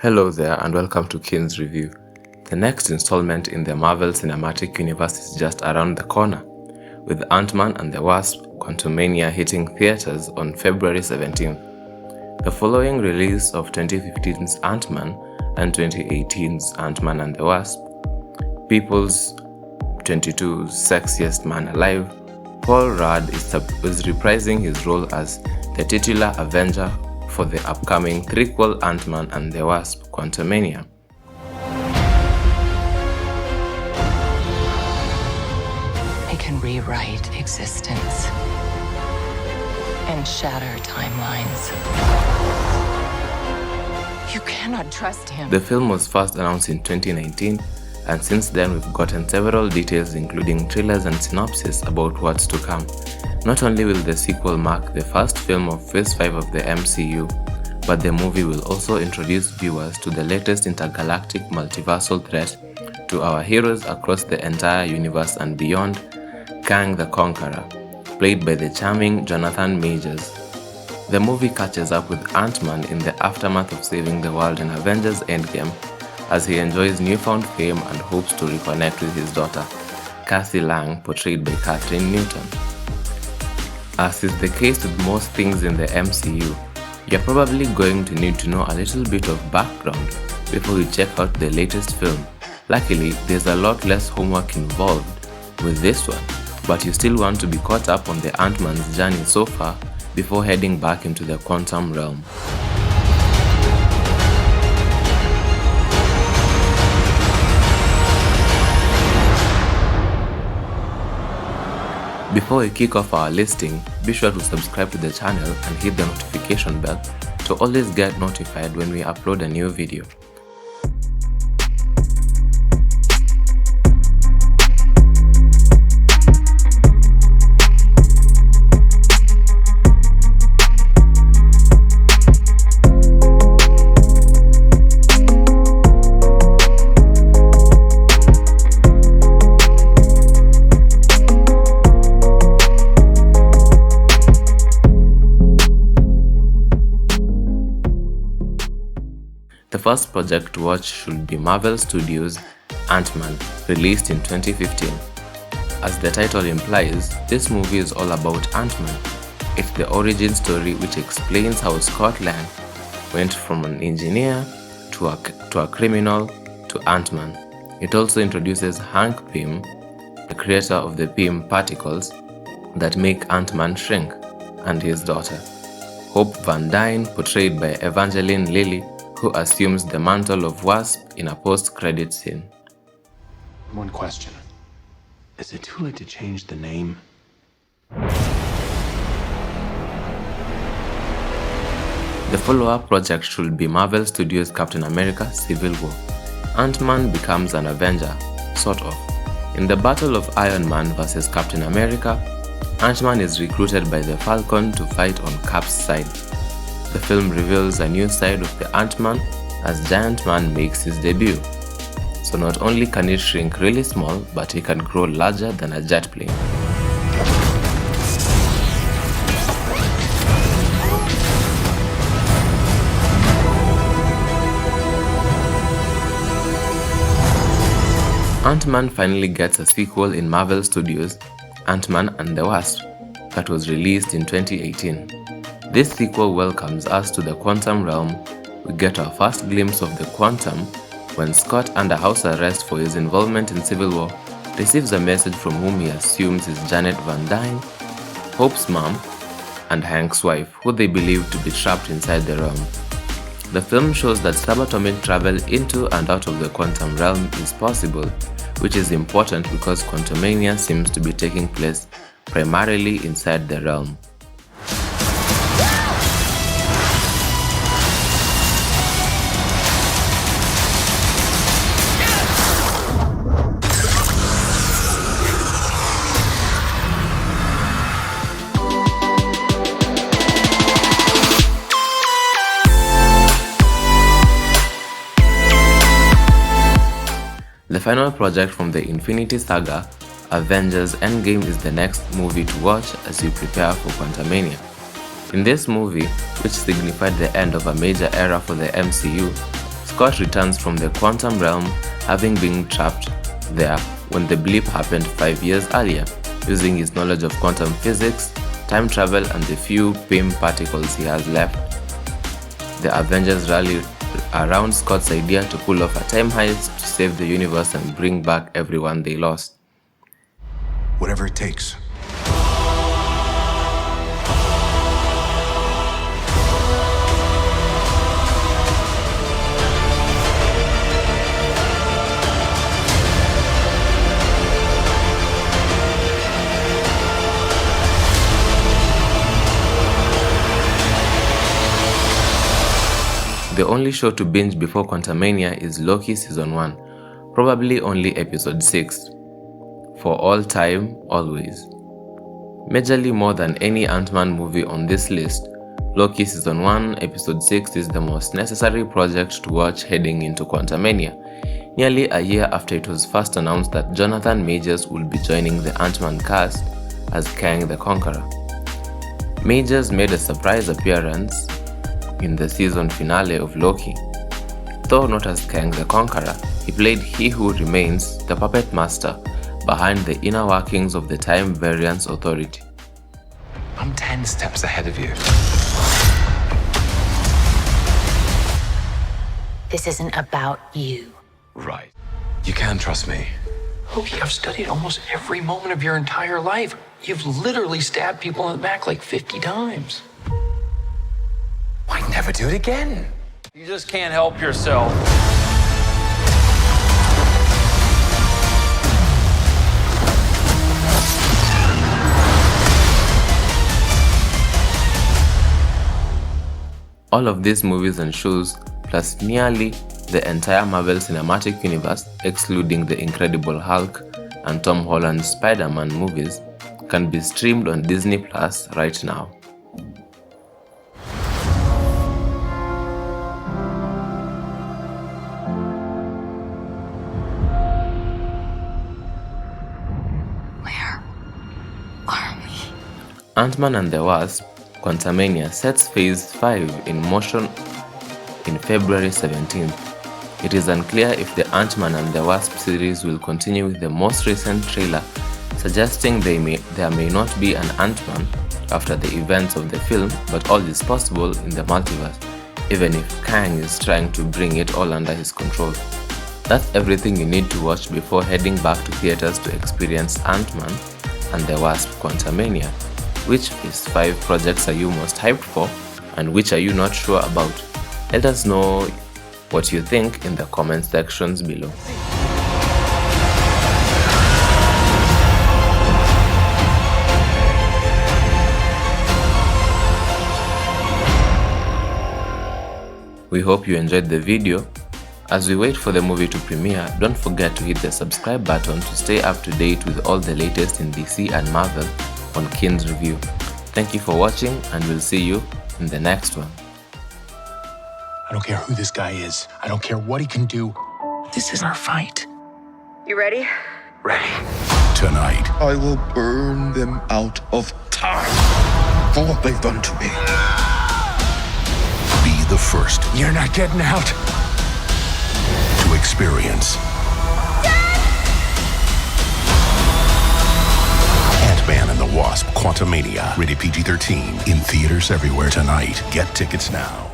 Hello there and welcome to Kin's Review. The next installment in the Marvel Cinematic Universe is just around the corner, with Ant-Man and the Wasp: Quantamania hitting theaters on February 17th. The following release of 2015's Ant-Man and 2018's Ant-Man and the Wasp, People's 22 Sexiest Man Alive, Paul Rudd is reprising his role as the titular Avenger for the upcoming threequel Ant-Man and the Wasp: Quantamania. They can rewrite existence and shatter timelines. You cannot trust him. The film was first announced in 2019, and since then we've gotten several details including trailers and synopsis about what's to come. Not only will the sequel mark the first film of Phase 5 of the MCU, but the movie will also introduce viewers to the latest intergalactic multiversal threat to our heroes across the entire universe and beyond, Kang the Conqueror, played by the charming Jonathan Majors. The movie catches up with Ant-Man in the aftermath of saving the world in Avengers Endgame, as he enjoys newfound fame and hopes to reconnect with his daughter, Cassie Lang, portrayed by Catherine Newton. As is the case with most things in the MCU, you're probably going to need to know a little bit of background before you check out the latest film. Luckily, there's a lot less homework involved with this one, but you still want to be caught up on the Ant-Man's journey so far before heading back into the quantum realm. Before we kick off our listing, be sure to subscribe to the channel and hit the notification bell to always get notified when we upload a new video. The first project to watch should be Marvel Studios' Ant-Man, released in 2015. As the title implies, this movie is all about Ant-Man. It's the origin story which explains how Scott Lang went from an engineer to a criminal to Ant-Man. It also introduces Hank Pym, the creator of the Pym particles that make Ant-Man shrink, and his daughter, Hope Van Dyne, portrayed by Evangeline Lilly, who assumes the mantle of Wasp in a post-credit scene. One question. Is it too late to change the name? The follow-up project should be Marvel Studios' Captain America: Civil War. Ant-Man becomes an Avenger, sort of. In the battle of Iron Man vs. Captain America, Ant-Man is recruited by the Falcon to fight on Cap's side. The film reveals a new side of the Ant-Man as Giant Man makes his debut. So not only can he shrink really small, but he can grow larger than a jet plane. Ant-Man finally gets a sequel in Marvel Studios' Ant-Man and the Wasp, that was released in 2018. This sequel welcomes us to the quantum realm. We get our first glimpse of the quantum when Scott, under house arrest for his involvement in Civil War, receives a message from whom he assumes is Janet Van Dyne, Hope's mom, and Hank's wife, who they believe to be trapped inside the realm. The film shows that subatomic travel into and out of the quantum realm is possible, which is important because Quantumania seems to be taking place primarily inside the realm. The final project from the Infinity Saga, Avengers Endgame, is the next movie to watch as you prepare for Quantumania. In this movie, which signified the end of a major era for the MCU, Scott returns from the quantum realm, having been trapped there when the blip happened 5 years earlier, using his knowledge of quantum physics, time travel, and the few PIM particles he has left. The Avengers rally around Scott's idea to pull off a time heist to save the universe and bring back everyone they lost. Whatever it takes. The only show to binge before Quantamania is Loki Season 1, probably only Episode 6. For all time, always. Majorly more than any Ant-Man movie on this list, Loki Season 1, Episode 6 is the most necessary project to watch heading into Quantamania, nearly a year after it was first announced that Jonathan Majors will be joining the Ant-Man cast as Kang the Conqueror. Majors made a surprise appearance in the season finale of Loki. Though not as Kang the Conqueror, he played He Who Remains, the puppet master behind the inner workings of the Time Variance Authority. I'm 10 steps ahead of you. This isn't about you. Right. You can trust me. Loki, I've studied almost every moment of your entire life. You've literally stabbed people in the back like 50 times. Why never do it again? You just can't help yourself. All of these movies and shows, plus nearly the entire Marvel Cinematic Universe, excluding the Incredible Hulk and Tom Holland's Spider-Man movies, can be streamed on Disney Plus right now. Ant-Man and the Wasp: Quantamania sets Phase 5 in motion in February 17th. It is unclear if the Ant-Man and the Wasp series will continue with the most recent trailer, suggesting there may not be an Ant-Man after the events of the film, but all is possible in the multiverse, even if Kang is trying to bring it all under his control. That's everything you need to watch before heading back to theaters to experience Ant-Man and the Wasp: Quantamania. Which Phase 5 projects are you most hyped for, and which are you not sure about? Let us know what you think in the comment sections below. We hope you enjoyed the video. As we wait for the movie to premiere, don't forget to hit the subscribe button to stay up to date with all the latest in DC and Marvel on Kin's Review. Thank you for watching, and we'll see you in the next one. I don't care who this guy is. I don't care what he can do. This is our fight. You ready? Ready. Tonight. I will burn them out of time for what they've done to me. Be the first. You're not getting out. To experience Ant-Man and the Wasp: Quantamania. Rated PG-13. In theaters everywhere tonight. Get tickets now.